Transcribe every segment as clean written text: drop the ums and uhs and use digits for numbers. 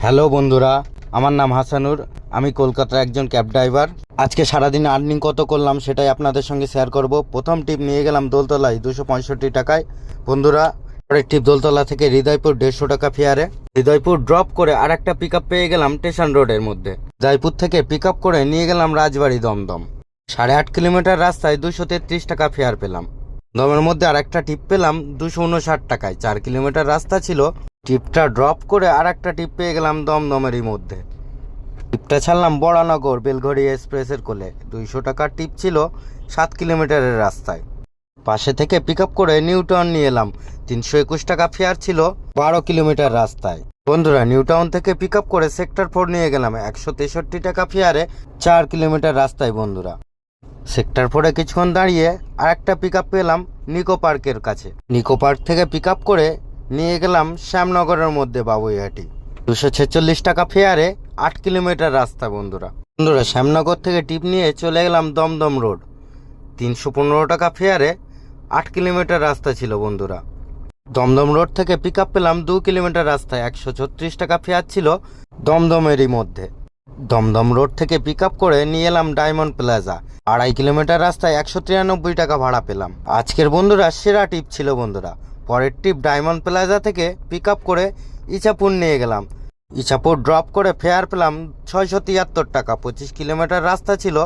Hello বন্ধুরা, আমার নাম হাসানুর। আমি কলকাতার একজন ক্যাব ড্রাইভার। আজকে সারাদিন আর্নিং কত করলাম সেটাই আপনাদের সঙ্গে শেয়ার করব। প্রথম টিপ নিয়ে গেলাম দোলতলায় 265 টাকায় বন্ধুরা। পরের টিপ দোলতলা থেকে হৃদয়পুর 150 টাকা ফেয়ারে। হৃদয়পুর ড্রপ করে আর একটা পিক আপ পেয়ে গেলাম স্টেশন রোডের মধ্যে। হৃদয়পুর থেকে পিক আপ করে নিয়ে গেলাম রাজবাড়ি দমদম। 8.5 কিলোমিটার রাস্তায় 233 টাকা ফেয়ার পেলাম। দমের মধ্যে আর একটা টিপ পেলাম 259 টাকায়। 4 কিলোমিটার রাস্তা ছিল। টিপটা ড্রপ করে আর একটা টিপ পেয়ে গেলাম দমদমেরই মধ্যে। টিপটা ছাড়লাম বড়ানগর বেলঘড়ি এক্সপ্রেসের কোলে। 200 টাকার টিপ ছিল 7 কিলোমিটারের রাস্তায়। পাশে থেকে পিক আপ করে নিউ টাউন নিয়ে এলাম। 321 টাকা ফেয়ার ছিল 12 কিলোমিটার রাস্তায়। বন্ধুরা, নিউ টাউন থেকে পিক আপ করে সেক্টর 4 নিয়ে গেলাম 163 টাকা ফেয়ারে 4 কিলোমিটার রাস্তায় বন্ধুরা। সেক্টর 4-এ কিছুক্ষণ দাঁড়িয়ে আর একটা পিক আপ পেলাম নিকো পার্কের কাছে। নিকো পার্ক থেকে পিক আপ করে নিয়ে গেলাম শ্যামনগরের মধ্যে বাবুইহাটি। 246 টাকা ফেয়ারে 8 কিলোমিটার রাস্তা বন্ধুরা। শ্যামনগর থেকে টিপ নিয়ে চলে গেলাম দমদম রোড। 315 টাকা ফেয়ারে 8 কিলোমিটার রাস্তা ছিল বন্ধুরা। দমদম রোড থেকে পিক আপ পেলাম 2 কিলোমিটার রাস্তায়। 136 টাকা ফেয়ার ছিল দমদমেরই মধ্যে। দমদম রোড থেকে পিক আপ করে নিয়ে এলাম ডায়মন্ড প্লাজা। 2.5 কিলোমিটার রাস্তায় 193 টাকা ভাড়া পেলাম। আজকের বন্ধুরা সেরা টিপ ছিল বন্ধুরা। পরের টিপ ডায়মন্ড প্লাজা থেকে পিক আপ করে ইছাপুর নিয়ে গেলাম। ইছাপুর ড্রপ করে ফেয়ার পেলাম 673 টাকা। 25 কিলোমিটার রাস্তা ছিল,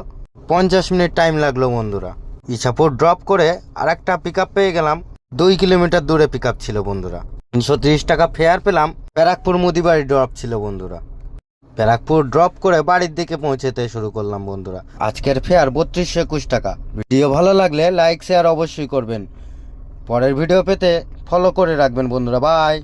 50 মিনিট টাইম লাগলো বন্ধুরা। ইছাপুর ড্রপ করে আর একটা পিক আপ পেয়ে গেলাম। 2 কিলোমিটার দূরে পিক আপ ছিল বন্ধুরা। 330 টাকা ফেয়ার পেলাম। ব্যারাকপুর মুদিবাড়ি ড্রপ ছিল বন্ধুরা। ব্যারাকপুর ড্রপ করে বাড়ির দিকে পৌঁছতে শুরু করলাম বন্ধুরা। আজকের ফেয়ার 3221 টাকা। ভিডিও ভালো লাগলে লাইক শেয়ার অবশ্যই করবেন। পরের ভিডিও পেতে ফলো করে রাখবেন বন্ধুরা। বাই।